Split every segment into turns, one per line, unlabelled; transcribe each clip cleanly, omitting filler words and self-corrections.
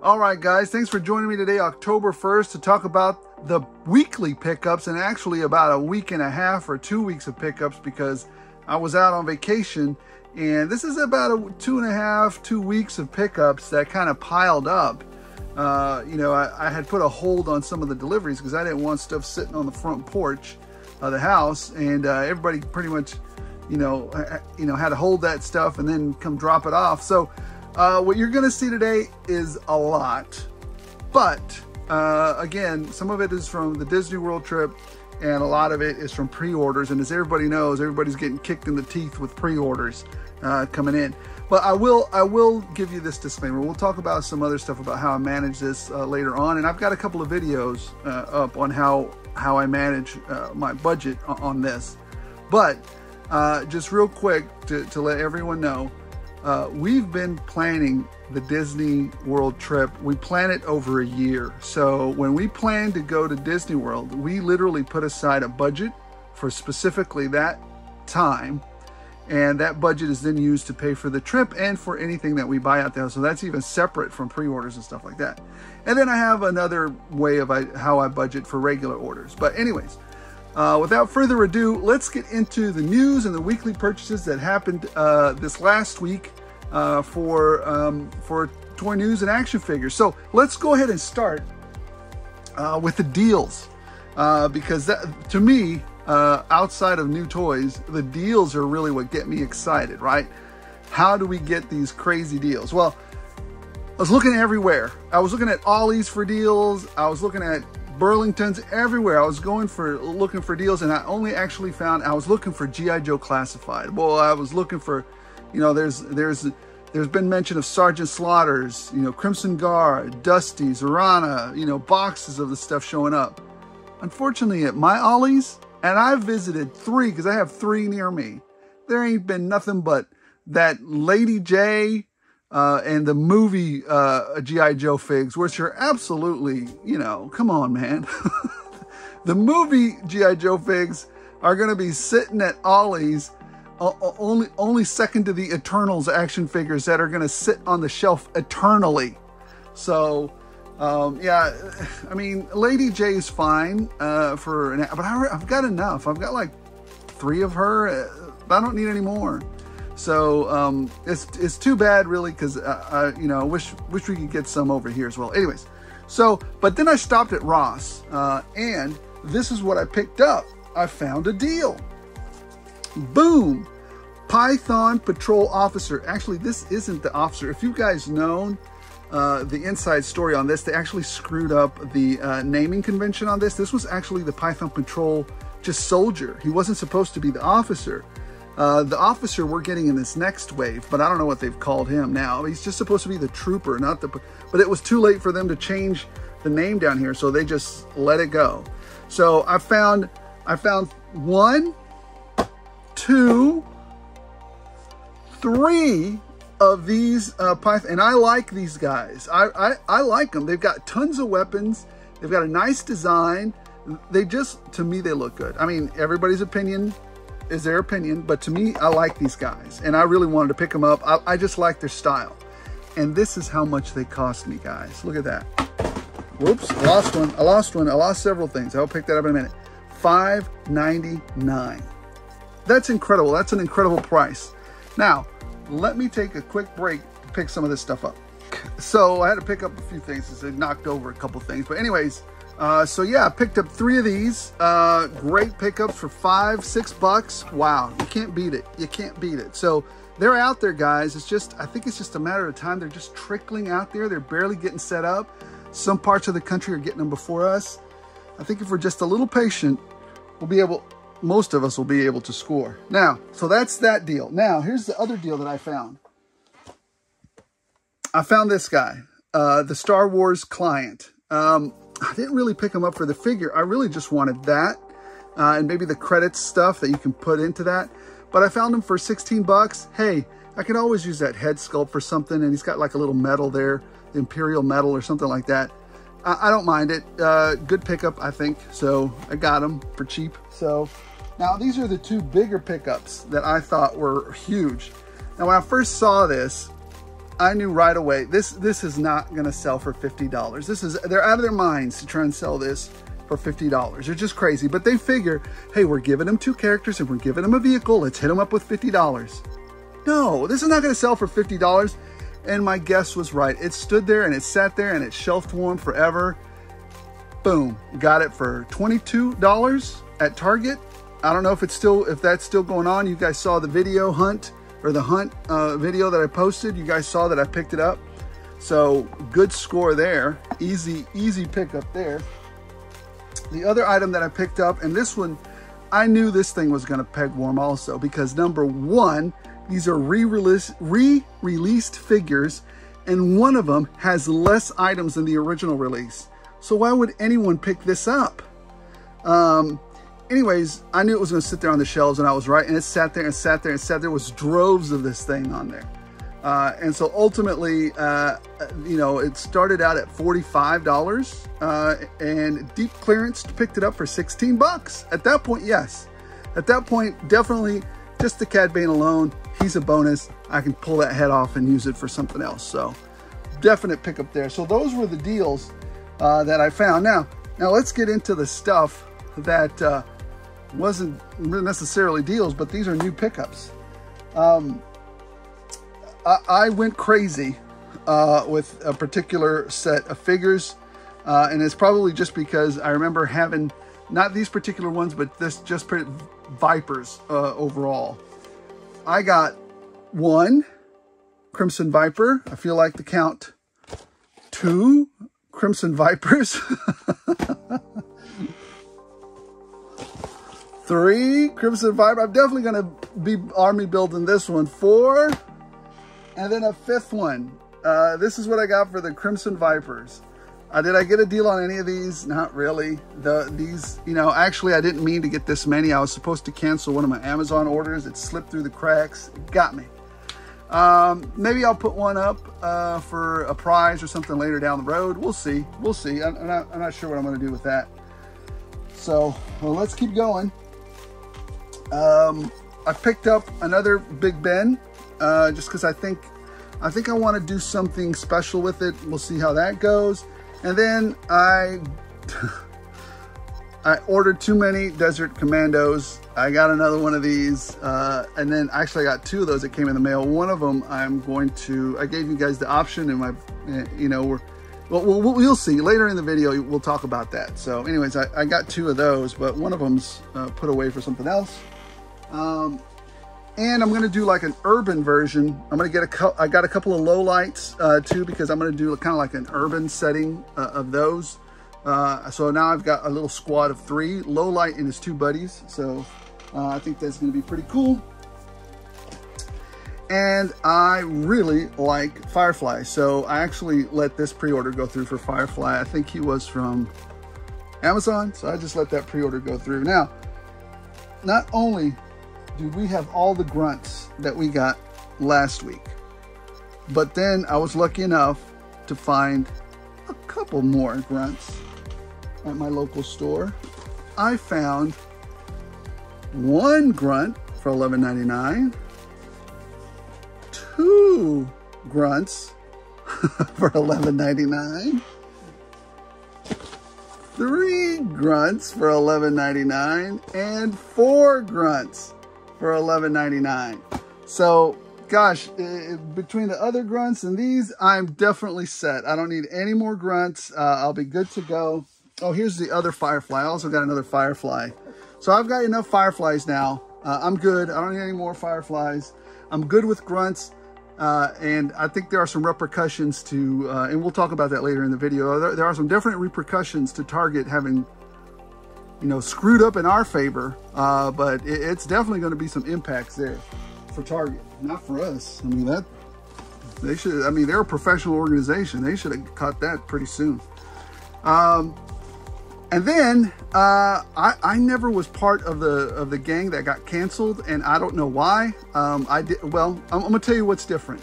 All right, guys, thanks for joining me today, October 1st, to talk about the weekly pickups, and actually about a week and a half or 2 weeks of pickups because I was out on vacation. And this is about a 2 weeks of pickups that kind of piled up. I had put a hold on some of the deliveries because I didn't want stuff sitting on the front porch of the house, and everybody pretty much, had to hold that stuff and then come drop it off. So what you're going to see today is a lot, but again, some of it is from the Disney World trip, and a lot of it is from pre-orders. And as everybody knows, everybody's getting kicked in the teeth with pre-orders coming in. But I will give you this disclaimer. We'll talk about some other stuff about how I manage this later on, and I've got a couple of videos up on how I manage my budget on this. But just real quick to let everyone know, we've been planning the Disney World trip. We plan it over a year. So when we plan to go to Disney World, we literally put aside a budget for specifically that time. And that budget is then used to pay for the trip and for anything that we buy out there. So that's even separate from pre-orders and stuff like that. And then I have another way of how I budget for regular orders. But anyways, without further ado, let's get into the news and the weekly purchases that happened this last week for toy news and action figures. So let's go ahead and start with the deals, because that, to me, outside of new toys, the deals are really what get me excited, right? How do we get these crazy deals? Well, I was looking everywhere. I was looking at Ollies for deals. I was looking at Burlington's, everywhere. I was looking for deals, and I only actually found, I was looking for G.I. Joe Classified. Well, I was looking for, there's been mention of Sergeant Slaughter's, Crimson Guard, Dusty, Zorana, boxes of the stuff showing up. Unfortunately, at my Ollies, and I've visited 3 because I have 3 near me, there ain't been nothing but that Lady J and the movie G.I. Joe figs, which are absolutely, come on, man. The movie G.I. Joe figs are going to be sitting at Ollie's, only second to the Eternals action figures that are going to sit on the shelf eternally. So, yeah, I mean, Lady J is fine but I've got enough. I've got like 3 of her. I don't need any more. So it's too bad, really, because I wish we could get some over here as well. Anyways, but then I stopped at Ross, and this is what I picked up. I found a deal. Boom! Python Patrol Officer. Actually, this isn't the officer. If you guys known the inside story on this, they actually screwed up the naming convention on this. This was actually the Python Patrol just soldier. He wasn't supposed to be the officer. The officer we're getting in this next wave, but I don't know what they've called him now. He's just supposed to be the trooper, but it was too late for them to change the name down here, so they just let it go. So I found 1, 2, 3 of these Python, and I like these guys. I like them. They've got tons of weapons. They've got a nice design. To me, they look good. I mean, everybody's opinion is their opinion, but to me, I like these guys, and I really wanted to pick them up. I just like their style. And this is how much they cost me, guys. Look at that. Whoops, I lost one. I lost several things. I'll pick that up in a minute. $5.99. That's incredible. That's an incredible price. Now, let me take a quick break to pick some of this stuff up. So I had to pick up a few things because I knocked over a couple things. But anyways, so yeah, I picked up 3 of these. Great pickups for $5, $6. Wow, you can't beat it. You can't beat it. So they're out there, guys. I think it's just a matter of time. They're just trickling out there. They're barely getting set up. Some parts of the country are getting them before us. I think if we're just a little patient, most of us will be able to score. Now, so that's that deal. Now, here's the other deal that I found. I found this guy, the Star Wars Client. I didn't really pick him up for the figure. I really just wanted that and maybe the credits stuff that you can put into that. But I found him for 16 bucks. Hey, I can always use that head sculpt for something, and he's got like a little medal there, the Imperial medal or something like that. I don't mind it. Good pickup, I think. So I got them for cheap. So now these are the 2 bigger pickups that I thought were huge. Now when I first saw this, I knew right away, this is not going to sell for $50. They're out of their minds to try and sell this for $50. They're just crazy. But they figure, hey, we're giving them 2 characters and we're giving them a vehicle. Let's hit them up with $50. No, this is not going to sell for $50. And my guess was right. It stood there and it sat there and it shelf warmed forever. Boom, got it for $22 at Target. I don't know if that's still going on. You guys saw the video hunt, or the hunt video that I posted. You guys saw that I picked it up. So good score there. Easy pickup there. The other item that I picked up, and this one, I knew this thing was gonna peg warm also, because number one, these are re-released figures, and one of them has less items than the original release. So why would anyone pick this up? Anyways, I knew it was going to sit there on the shelves, and I was right. And it sat there and sat there and sat there. There was droves of this thing on there. And so ultimately, you know, it started out at $45, and deep clearance picked it up for 16 bucks. At that point, yes. At that point, definitely just the Cad Bane alone, he's a bonus. I can pull that head off and use it for something else. So definite pickup there. So those were the deals that I found. Now let's get into the stuff that wasn't necessarily deals, but these are new pickups. I went crazy with a particular set of figures, and it's probably just because I remember having not these particular ones, but this just Vipers overall. I got 1 Crimson Viper. I feel like to count 2 Crimson Vipers. 3 Crimson Viper. I'm definitely going to be army building this one. 4, and then a 5th one. This is what I got for the Crimson Vipers. Did I get a deal on any of these? Not really. These, you know, actually I didn't mean to get this many. I was supposed to cancel one of my Amazon orders. It slipped through the cracks. It got me. Maybe I'll put one up for a prize or something later down the road. We'll see. We'll see. I'm not sure what I'm going to do with that. So, well, let's keep going. I picked up another Big Ben just because I think I want to do something special with it. We'll see how that goes. And then I ordered too many Desert Commandos. I got another one of these, and then actually I got 2 of those that came in the mail. One of them I gave you guys the option, and you know, we'll see later in the video. We'll talk about that. So anyways, I got 2 of those, but one of them's put away for something else. And I'm going to do like an urban version. I'm going to get I got a couple of low lights too, because I'm going to do kind of like an urban setting of those. So now I've got a little squad of 3, low light and his 2 buddies. So I think that's going to be pretty cool. And I really like Firefly. So I actually let this pre-order go through for Firefly. I think he was from Amazon. So I just let that pre-order go through. Now, not only do we have all the grunts that we got last week, but then I was lucky enough to find a couple more grunts at my local store. I found 1 grunt for $11.99, 2 grunts for $11.99, 3 grunts for $11.99, and 4 grunts for $11.99. So gosh, between the other grunts and these, I'm definitely set. I don't need any more grunts. I'll be good to go. Oh, here's the other Firefly. I also got another Firefly. So I've got enough Fireflies now. I'm good. I don't need any more Fireflies. I'm good with grunts. And I think there are some repercussions to, and we'll talk about that later in the video. There are some different repercussions to Target having, you know, screwed up in our favor. But it's definitely going to be some impacts there for Target, not for us. I mean, they should, I mean, they're a professional organization. They should have caught that pretty soon. And then I never was part of the gang that got canceled, and I don't know why. I did well. I'm gonna tell you what's different.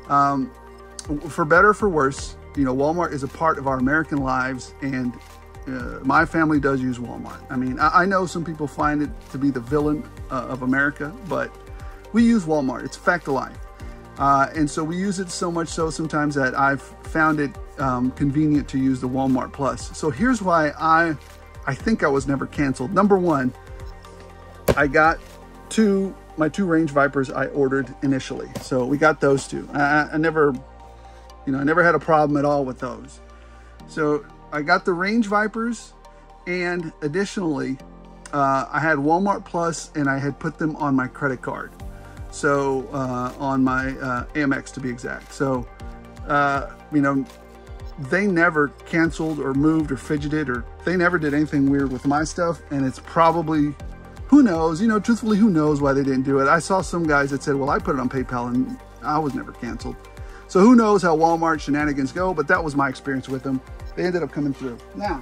For better or for worse, you know, Walmart is a part of our American lives, and my family does use Walmart. I mean, I know some people find it to be the villain of America, but we use Walmart. It's a fact of life. And so we use it so much so sometimes that I've found it convenient to use the Walmart Plus. So here's why I think I was never canceled. Number one, I got my two range vipers I ordered initially. So we got those two. I never had a problem at all with those. So I got the range vipers, and additionally, I had Walmart Plus, and I had put them on my credit card. So on my Amex to be exact. So, they never canceled or moved or fidgeted, or they never did anything weird with my stuff. And it's probably, who knows, truthfully, who knows why they didn't do it. I saw some guys that said, well, I put it on PayPal and I was never canceled. So who knows how Walmart shenanigans go, but that was my experience with them. They ended up coming through. Now,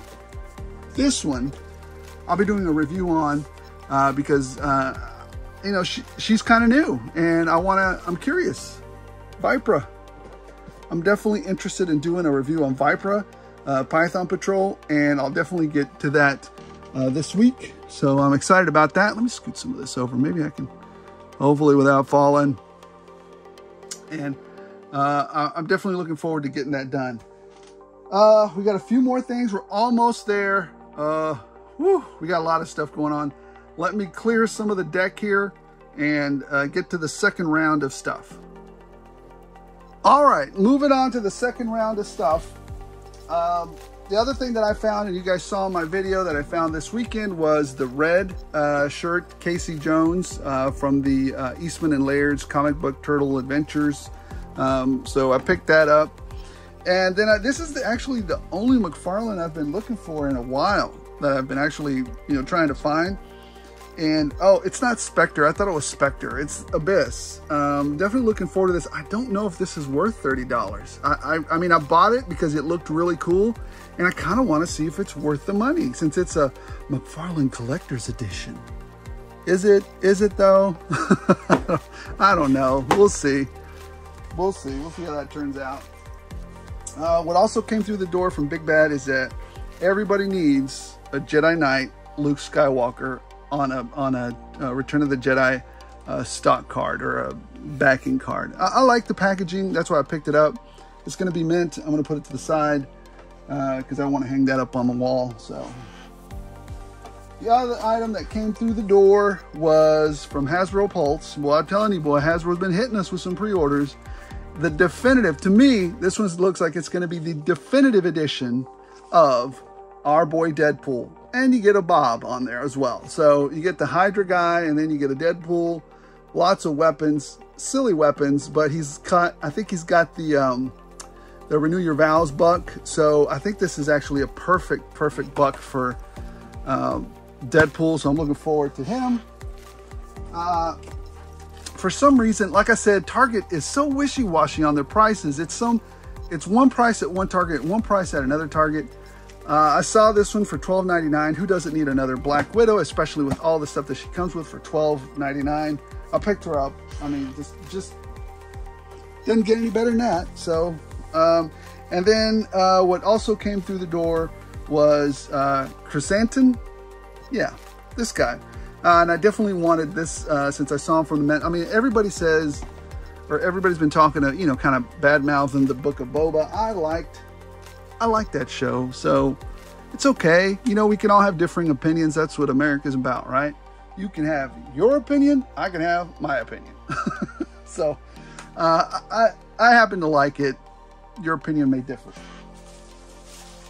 this one, I'll be doing a review on because, she's kind of new and I'm curious. Vipra. I'm definitely interested in doing a review on Vipra, Python Patrol, and I'll definitely get to that this week. So I'm excited about that. Let me scoot some of this over. Maybe I can, hopefully without falling. And I'm definitely looking forward to getting that done. We got a few more things. We're almost there. We got a lot of stuff going on. Let me clear some of the deck here and get to the second round of stuff. All right, moving on to the second round of stuff. The other thing that I found, and you guys saw in my video that I found this weekend, was the red shirt, Casey Jones from the Eastman and Laird's Comic Book Turtle Adventures. So I picked that up. And then this is actually the only McFarlane I've been looking for in a while that I've been actually, trying to find. And, oh, it's not Spectre. I thought it was Spectre. It's Abyss. Definitely looking forward to this. I don't know if this is worth $30. I mean, I bought it because it looked really cool, and I kind of want to see if it's worth the money since it's a McFarlane Collector's Edition. Is it though? I don't know. We'll see. We'll see. We'll see how that turns out. What also came through the door from Big Bad is that everybody needs a Jedi Knight Luke Skywalker on a Return of the Jedi stock card or a backing card. I like the packaging. That's why I picked it up. It's going to be mint. I'm going to put it to the side because I want to hang that up on the wall. So the other item that came through the door was from Hasbro Pulse. Well, I'm telling you, boy, Hasbro's been hitting us with some pre-orders. The definitive, to me, this one looks like it's going to be the definitive edition of our boy Deadpool. And you get a Bob on there as well. So you get the Hydra guy, and then you get a Deadpool. Lots of weapons, silly weapons, but I think he's got the Renew Your Vows buck. So I think this is actually a perfect buck for Deadpool. So I'm looking forward to him. For some reason, like I said, Target is so wishy-washy on their prices. It's one price at one Target, one price at another Target. I saw this one for $12.99. Who doesn't need another Black Widow, especially with all the stuff that she comes with for $12.99? I picked her up. I mean, just didn't get any better than that. So, and then what also came through the door was Chrysanthemum. Yeah, this guy. And I definitely wanted this since I saw him from the men. I mean, everybody says, or everybody's been talking to, kind of bad-mouthing the Book of Boba. I like that show, so it's okay. We can all have differing opinions. That's what America's about, right? You can have your opinion. I can have my opinion. So I happen to like it. Your opinion may differ.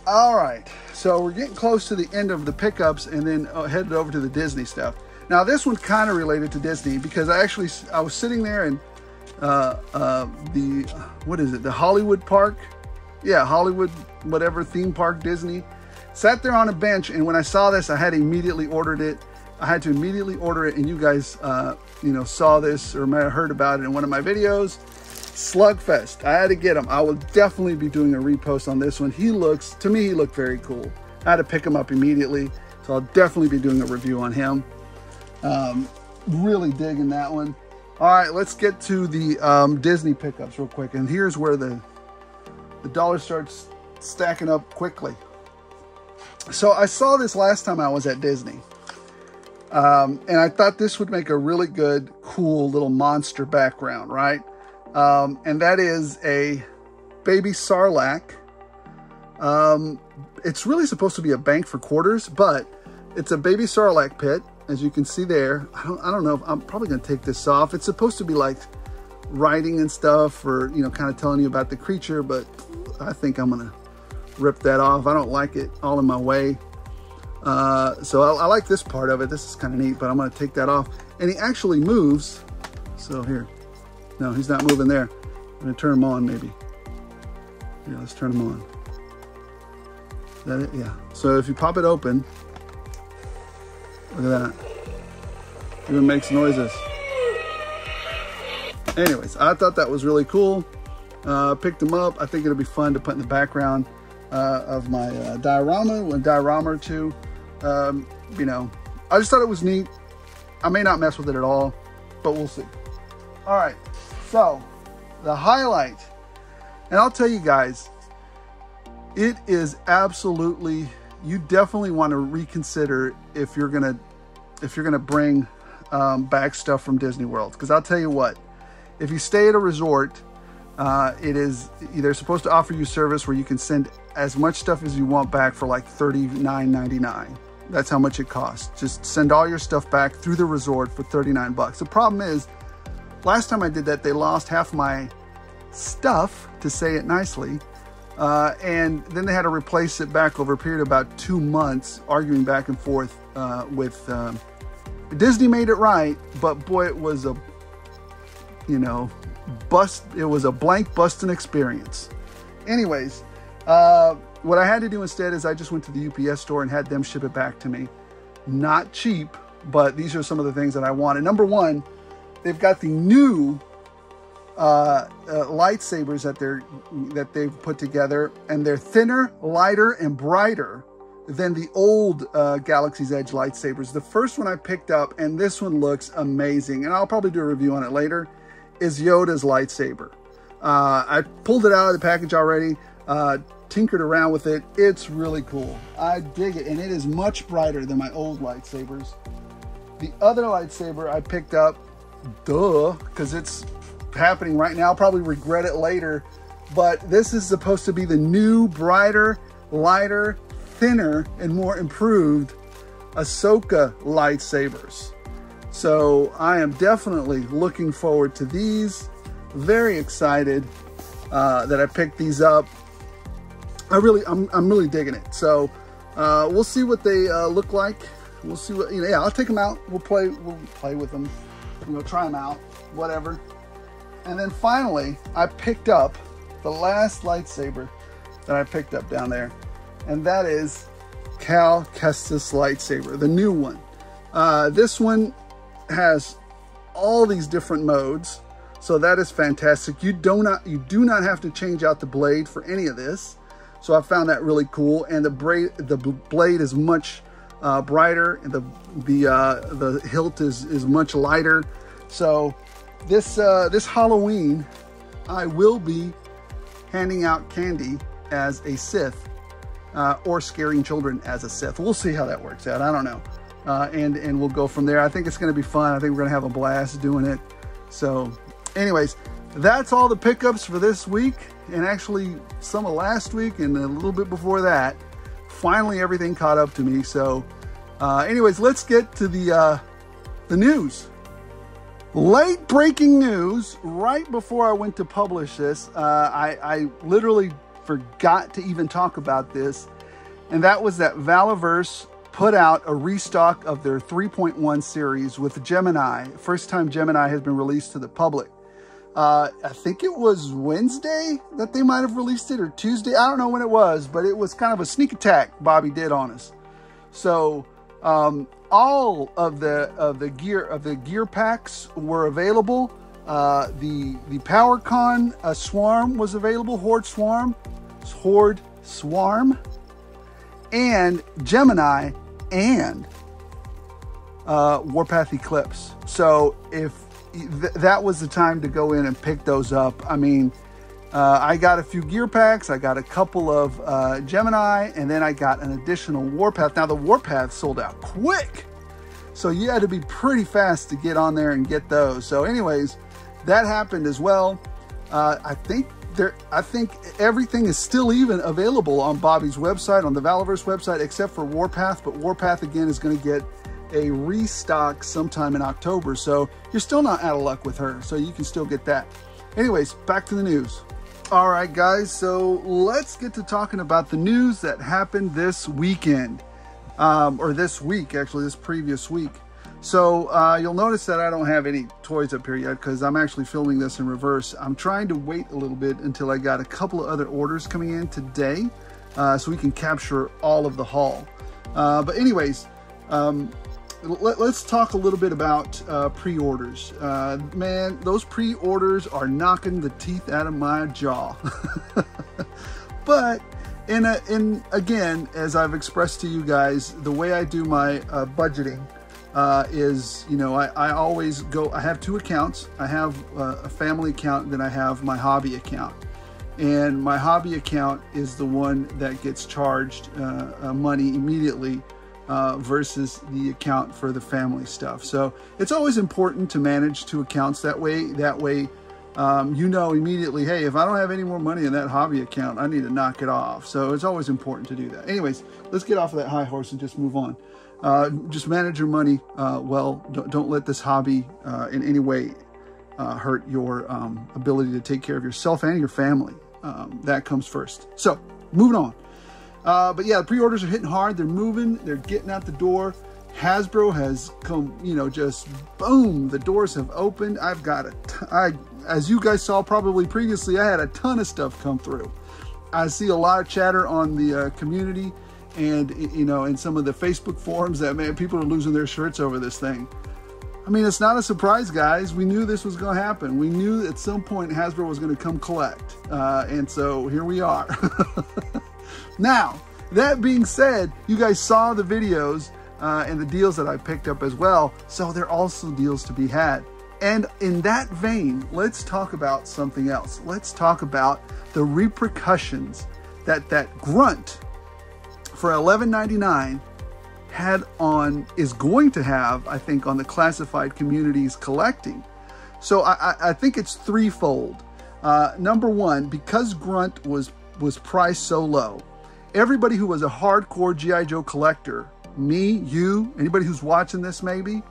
All right, so we're getting close to the end of the pickups and then headed over to the Disney stuff. Now, this one's kind of related to Disney because I was sitting there in the Hollywood Park. Yeah, Hollywood, whatever, theme park, Disney. Sat there on a bench, and when I saw this, I had immediately ordered it. I had to immediately order it, and you guys, saw this or might have heard about it in one of my videos. Slugfest. I had to get him. I will definitely be doing a repost on this one. To me, he looked very cool. I had to pick him up immediately, so I'll definitely be doing a review on him. Really digging that one. All right, let's get to the Disney pickups real quick, and here's where the dollar starts stacking up quickly. So I saw this last time I was at Disney. And I thought this would make a really good, cool little monster background, right? and that is a baby sarlacc. It's really supposed to be a bank for quarters, but it's a baby sarlacc pit, as you can see there. I don't know if I'm probably going to take this off. It's supposed to be like writing and stuff, or, you know, kind of telling you about the creature, but I think I'm going to rip that off. I don't like it all in my way. So I like this part of it. This is kind of neat, but I'm going to take that off. And he actually moves. So here, no, he's not moving there. I'm going to turn him on maybe. Yeah, let's turn him on. Is that it? Yeah. So if you pop it open, look at that. It even makes noises. Anyways, I thought that was really cool. Picked him up. I think it'll be fun to put in the background of my diorama, one diorama or two. You know, I just thought it was neat. I may not mess with it at all, but we'll see. All right, so the highlight, and I'll tell you guys, it is absolutely, you definitely want to reconsider if you're gonna bring back stuff from Disney World, because I'll tell you what, if you stay at a resort, they're supposed to offer you service where you can send as much stuff as you want back for like $39.99. That's how much it costs. Just send all your stuff back through the resort for 39 bucks. The problem is, last time I did that, they lost half my stuff, to say it nicely, and then they had to replace it back over a period of about 2 months, arguing back and forth with Disney. Made it right, but boy, it was a, you know, it was a blank busting experience. Anyways, what I had to do instead is I just went to the UPS store and had them ship it back to me. Not cheap, but these are some of the things that I wanted. Number one, they've got the new lightsabers that they've put together, and they're thinner, lighter, and brighter than the old Galaxy's Edge lightsabers. The first one I picked up, and this one looks amazing, and I'll probably do a review on it later, is Yoda's lightsaber. I pulled it out of the package already, tinkered around with it. It's really cool. I dig it, and it is much brighter than my old lightsabers. The other lightsaber I picked up, because it's happening right now. I'll probably regret it later, but this is supposed to be the new, brighter, lighter, thinner, and more improved Ahsoka lightsabers. So I am definitely looking forward to these. Very excited that I picked these up. I'm really digging it. So we'll see what they look like. We'll see what, you know, yeah, I'll take them out. We'll play with them. We'll try them out, whatever. And then finally, I picked up the last lightsaber that I picked up down there, and that is Cal Kestis lightsaber, the new one. This one has all these different modes, so that is fantastic. You do not have to change out the blade for any of this, so I found that really cool. And the blade is much brighter, and the hilt is much lighter. So this Halloween, I will be handing out candy as a Sith, or scaring children as a Sith. We'll see how that works out. I don't know. And we'll go from there. I think it's going to be fun. I think we're going to have a blast doing it. So anyways, that's all the pickups for this week, and actually some of last week and a little bit before that. Finally, everything caught up to me. So anyways, let's get to the news. Late breaking news, right before I went to publish this, I literally forgot to even talk about this, and that was that Valaverse put out a restock of their 3.1 series with Gemini. First time Gemini has been released to the public. I think it was Wednesday that they might have released it, or Tuesday. I don't know when it was, but it was kind of a sneak attack Bobby did on us. So all of the gear packs were available. The PowerCon Swarm was available, Horde Swarm, and Gemini, and Warpath Eclipse. So if that was the time to go in and pick those up. I mean, I got a few gear packs, I got a couple of Gemini, and then I got an additional Warpath. Now the Warpath sold out quick, so you had to be pretty fast to get on there and get those. So anyways, that happened as well. I think everything is still even available on Bobby's website, on the Valaverse website, except for Warpath. But Warpath again is going to get a restock sometime in October, so you're still not out of luck with her, so you can still get that. Anyways, back to the news. All right, guys, so let's get to talking about the news that happened this weekend, or this week, actually, this previous week. So you'll notice that I don't have any toys up here yet because I'm actually filming this in reverse. I'm trying to wait a little bit until I got a couple of other orders coming in today, so we can capture all of the haul. But anyways, let's talk a little bit about pre-orders. Man, those pre-orders are knocking the teeth out of my jaw. But again, as I've expressed to you guys, the way I do my budgeting is, you know, I always go, I have two accounts. I have a family account, then I have my hobby account. And my hobby account is the one that gets charged money immediately versus the account for the family stuff. So it's always important to manage two accounts that way. You know immediately, hey, if I don't have any more money in that hobby account, I need to knock it off. So it's always important to do that. Anyways, let's get off of that high horse and just move on. Just manage your money well. Don't let this hobby in any way hurt your ability to take care of yourself and your family. That comes first. So moving on. But yeah, the pre-orders are hitting hard. They're moving. They're getting out the door. Hasbro has come, you know, just boom, the doors have opened. I've got as you guys saw probably previously, I had a ton of stuff come through. I see a lot of chatter on the community and, you know, in some of the Facebook forums that, man, people are losing their shirts over this thing. I mean, it's not a surprise, guys. We knew this was going to happen. We knew at some point Hasbro was going to come collect. And so here we are. Now, that being said, you guys saw the videos and the deals that I picked up as well. So there are also deals to be had. And in that vein, let's talk about something else. Let's talk about the repercussions that that grunt for $11.99 is going to have, I think, on the classified community's collecting. So I think it's threefold. Number one, because grunt was priced so low, everybody who was a hardcore G.I. Joe collector, me, you, anybody who's watching this maybe,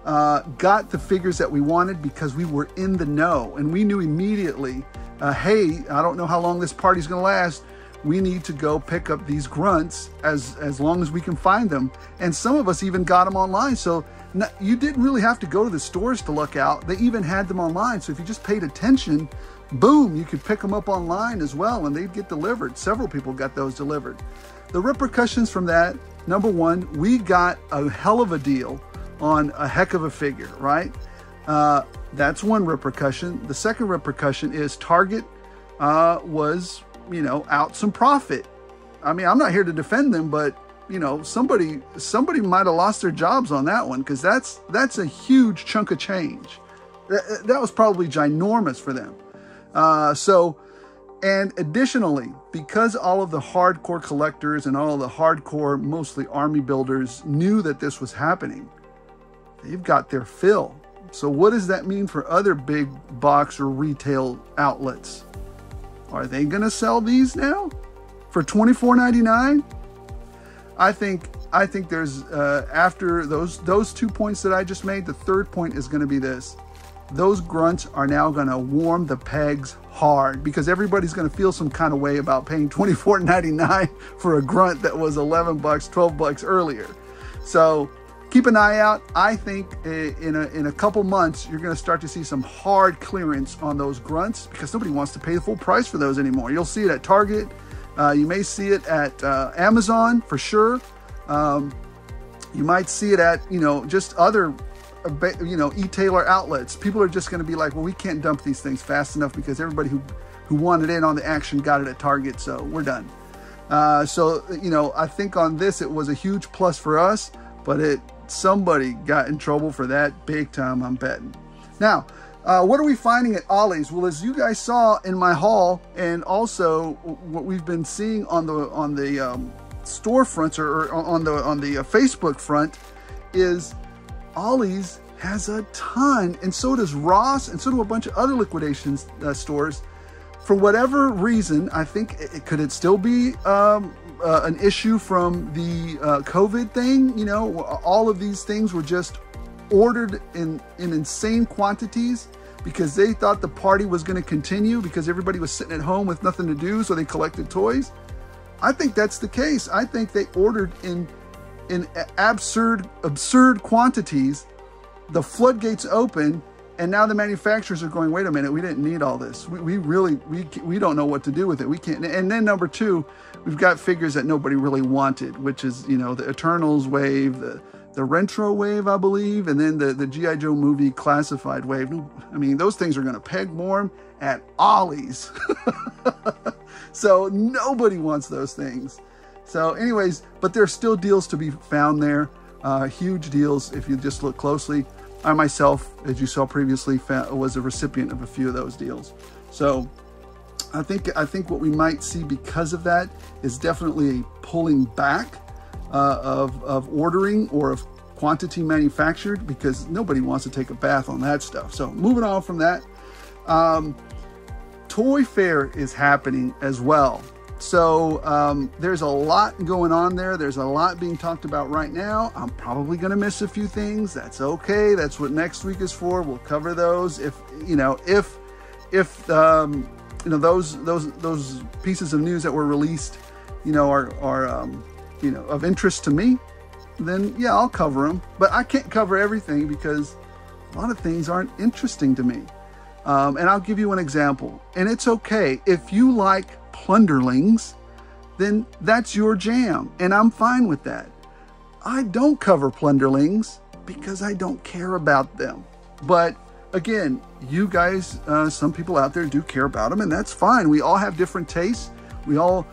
got the figures that we wanted because we were in the know and we knew immediately, hey, I don't know how long this party's gonna last. We need to go pick up these grunts as long as we can find them. And some of us even got them online. So you didn't really have to go to the stores to look out. They even had them online. So if you just paid attention, boom, you could pick them up online as well and they'd get delivered. Several people got those delivered. The repercussions from that, number one, we got a hell of a deal on a heck of a figure, right? That's one repercussion. The second repercussion is Target was, you know, out some profit. I mean, I'm not here to defend them, but you know, somebody might have lost their jobs on that one because that's a huge chunk of change. That was probably ginormous for them. And additionally, because all of the hardcore collectors and all of the hardcore, mostly army builders knew that this was happening, they've got their fill. So what does that mean for other big box or retail outlets? Are they going to sell these now for $24.99? I think there's after those 2 points that I just made, the third point is going to be this. Those grunts are now going to warm the pegs hard because everybody's going to feel some kind of way about paying $24.99 for a grunt that was $11, $12 earlier. So keep an eye out. I think in a couple months, you're going to start to see some hard clearance on those grunts because nobody wants to pay the full price for those anymore. You'll see it at Target. You may see it at Amazon for sure. You might see it at, you know, just other, you know, e-tailer outlets. People are just going to be like, well, we can't dump these things fast enough because everybody who wanted in on the action got it at Target. So we're done. So, you know, I think on this, it was a huge plus for us, but somebody got in trouble for that big time, I'm betting. Now, what are we finding at Ollies? Well, as you guys saw in my haul, and also what we've been seeing on the storefronts or on the Facebook front, is Ollies has a ton, and so does Ross, and so do a bunch of other liquidation stores for whatever reason, I think could it still be an issue from the COVID thing? You know, all of these things were just ordered in insane quantities because they thought the party was going to continue because everybody was sitting at home with nothing to do, so they collected toys. I think that's the case. I think they ordered in absurd quantities. The floodgates open, and now the manufacturers are going, wait a minute, we didn't need all this. We don't know what to do with it. We can't. And then number two, we've got figures that nobody really wanted, which is, you know, the Eternals wave, the Retro wave, I believe, and then the G.I. Joe movie classified wave. I mean, those things are going to peg warm at Ollies. So nobody wants those things. So anyways, but there's still deals to be found there. Huge deals if you just look closely. I myself, as you saw previously, was a recipient of a few of those deals. So I think what we might see because of that is definitely a pulling back of ordering or of quantity manufactured, because nobody wants to take a bath on that stuff. So moving on from that, Toy Fair is happening as well. So there's a lot going on there. There's a lot being talked about right now. I'm probably going to miss a few things. That's okay. That's what next week is for. We'll cover those. If those pieces of news that were released, you know, are you know, of interest to me, then yeah, I'll cover them. But I can't cover everything because a lot of things aren't interesting to me. And I'll give you an example. And it's okay if you like plunderlings, then that's your jam, and I'm fine with that. I don't cover plunderlings because I don't care about them. But again, you guys, some people out there do care about them, and that's fine. We all have different tastes. We all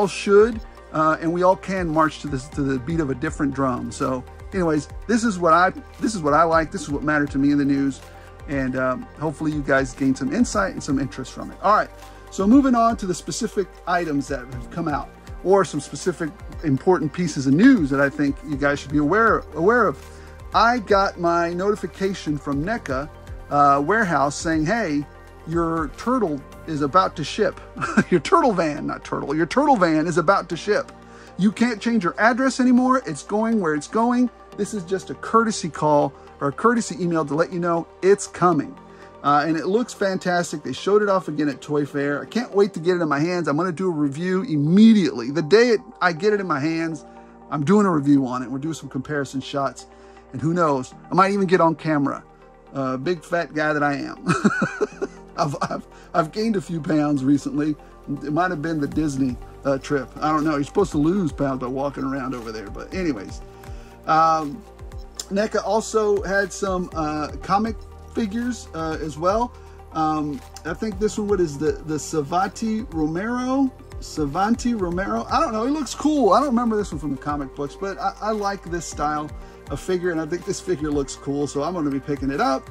should, and we all can march to the beat of a different drum. So, anyways, this is what I like. This is what mattered to me in the news, and hopefully you guys gain some insight and some interest from it. All right. So moving on to the specific items that have come out, or some specific important pieces of news that I think you guys should be aware of. I got my notification from NECA warehouse saying, hey, your turtle is about to ship. Your turtle van, not turtle, your turtle van is about to ship. You can't change your address anymore. It's going where it's going. This is just a courtesy call or a courtesy email to let you know it's coming. And it looks fantastic. They showed it off again at Toy Fair. I can't wait to get it in my hands. I'm going to do a review immediately. The day I get it in my hands, I'm doing a review on it. We're doing some comparison shots. And who knows, I might even get on camera. Big fat guy that I am. I've gained a few pounds recently. It might have been the Disney trip. I don't know. You're supposed to lose pounds by walking around over there. But anyways, NECA also had some comic figures as well. I think this one, what is the Savanti Romero? I don't know. He looks cool. I don't remember this one from the comic books, but I like this style of figure, and I think this figure looks cool, so I'm going to be picking it up.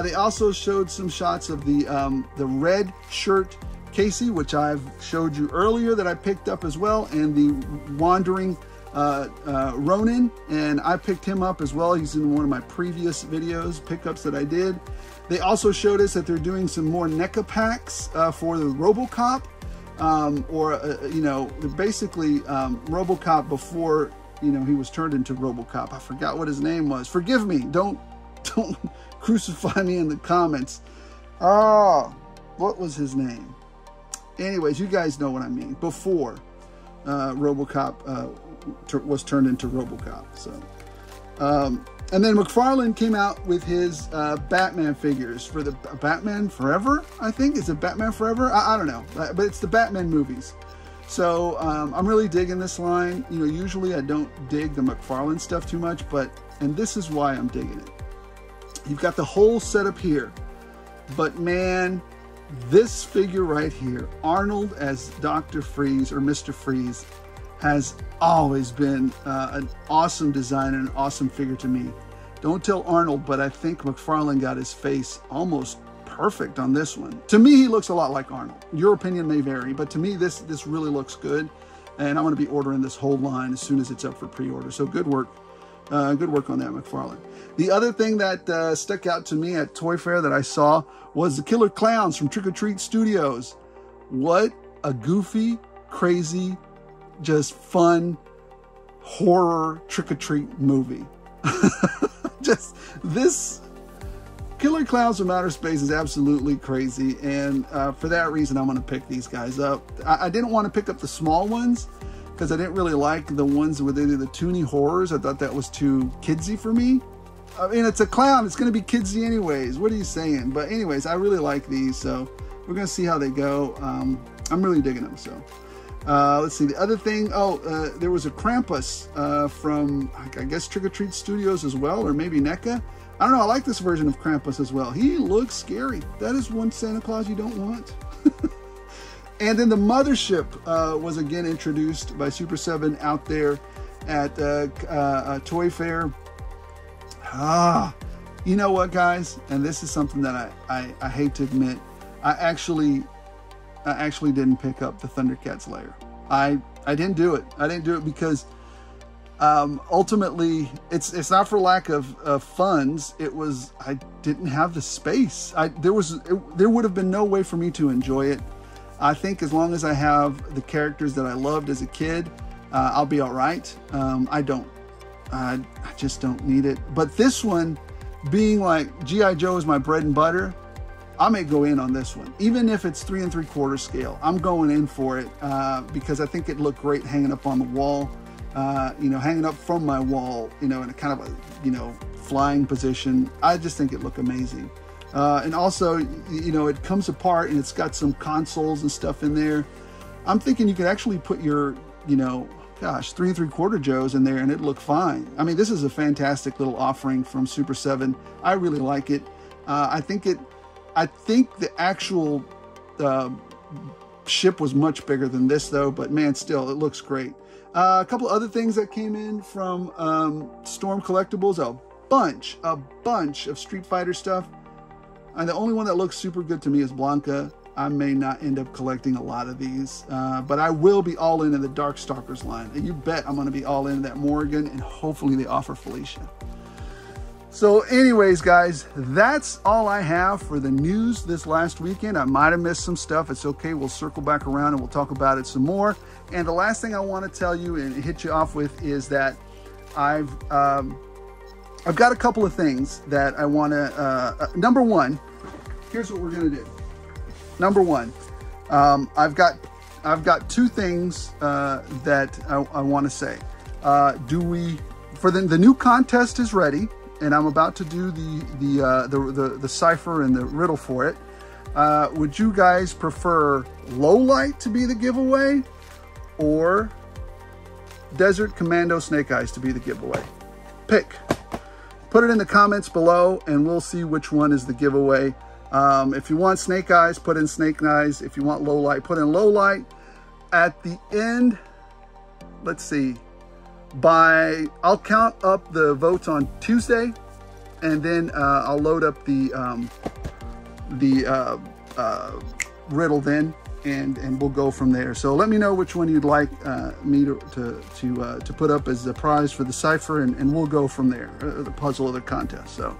They also showed some shots of the red shirt Casey, which I've showed you earlier that I picked up as well, and the wandering Ronin, and I picked him up as well. He's in one of my previous videos pickups that I did. They also showed us that they're doing some more NECA packs for the RoboCop, you know, basically RoboCop before, you know, he was turned into RoboCop. I forgot what his name was. Forgive me. Don't crucify me in the comments. Oh, what was his name? Anyways, you guys know what I mean. Before RoboCop was turned into RoboCop. So, and then McFarlane came out with his Batman figures for the Batman Forever. I think, is it Batman Forever? I don't know, but it's the Batman movies. So I'm really digging this line. You know, usually I don't dig the McFarlane stuff too much, and this is why I'm digging it. You've got the whole setup here, but man, this figure right here, Arnold as Dr. Freeze or Mr. Freeze, has always been an awesome design and an awesome figure to me. Don't tell Arnold, but I think McFarlane got his face almost perfect on this one. To me, he looks a lot like Arnold. Your opinion may vary, but to me, this really looks good. And I'm going to be ordering this whole line as soon as it's up for pre-order. So good work. Good work on that, McFarlane. The other thing that stuck out to me at Toy Fair that I saw was the Killer Clowns from Trick or Treat Studios. what a goofy, crazy, just fun horror trick-or-treat movie. Just this Killer Clowns from Outer Space is absolutely crazy, and for that reason I'm going to pick these guys up. I didn't want to pick up the small ones because I didn't really like the ones with either the toony horrors. I thought that was too kidsy for me. I mean, it's a clown, it's going to be kidsy anyways. What are you saying? But anyways, I really like these, so we're going to see how they go. I'm really digging them. So let's see, the other thing, there was a Krampus from, I guess, Trick or Treat Studios as well, or maybe NECA. I don't know, I like this version of Krampus as well. He looks scary. That is one Santa Claus you don't want. And then the Mothership was again introduced by Super 7 out there at Toy Fair. You know what, guys? And this is something that I hate to admit. I actually didn't pick up the Thundercats layer. I didn't do it. I didn't do it because ultimately it's not for lack of funds. It was, I didn't have the space. There would have been no way for me to enjoy it. I think as long as I have the characters that I loved as a kid, I'll be all right. I just don't need it. But this one, being like G.I. Joe is my bread and butter, I may go in on this one. Even if it's 3 3/4 scale, I'm going in for it because I think it looked great hanging up on the wall, hanging up from my wall, in a kind of a, flying position. I just think it looked amazing. And also, it comes apart and it's got some consoles and stuff in there. I'm thinking you could actually put your, 3 3/4 Joes in there and it'd look fine. I mean, this is a fantastic little offering from Super 7. I really like it. I think the actual ship was much bigger than this though, but man, still, it looks great. A couple other things that came in from Storm Collectibles, a bunch of Street Fighter stuff. And the only one that looks super good to me is Blanca. I may not end up collecting a lot of these, but I will be all in the Darkstalkers line. And you bet I'm going to be all in that Morrigan, and hopefully they offer Felicia. So anyways, guys, that's all I have for the news this last weekend. I might have missed some stuff. It's okay. We'll circle back around and we'll talk about it some more. And the last thing I want to tell you and hit you off with is that I've got a couple of things that I want to, number one, here's what we're going to do. Number one, I've got two things that I want to say. The new contest is ready, and I'm about to do the cipher and the riddle for it. Would you guys prefer low light to be the giveaway, or Desert Commando Snake Eyes to be the giveaway? Pick. Put it in the comments below, and we'll see which one is the giveaway. If you want Snake Eyes, put in Snake Eyes. If you want low light, put in low light. At the end, let's see, I'll count up the votes on Tuesday, and then I'll load up the riddle then, and we'll go from there. So let me know which one you'd like me to put up as the prize for the cipher, and we'll go from there, the puzzle of the contest. So,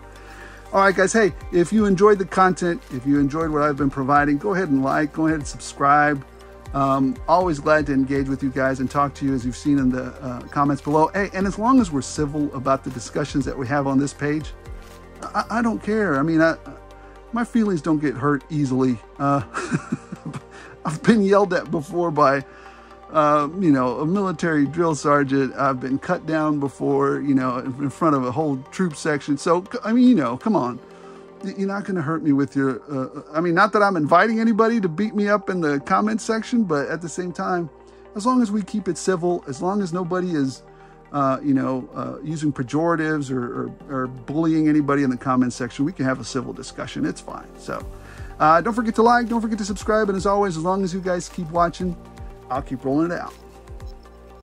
all right, guys, hey, if you enjoyed the content, if you enjoyed what I've been providing, go ahead and like, go ahead and subscribe. Always glad to engage with you guys and talk to you, as you've seen in the comments below. Hey, and as long as we're civil about the discussions that we have on this page, I don't care. I mean, my feelings don't get hurt easily. I've been yelled at before by, a military drill sergeant. I've been cut down before, in front of a whole troop section. So, I mean, come on. You're not going to hurt me with your, not that I'm inviting anybody to beat me up in the comment section, but at the same time, as long as we keep it civil, as long as nobody is, using pejoratives or bullying anybody in the comment section, we can have a civil discussion. It's fine. So don't forget to like, don't forget to subscribe. And as always, as long as you guys keep watching, I'll keep rolling it out.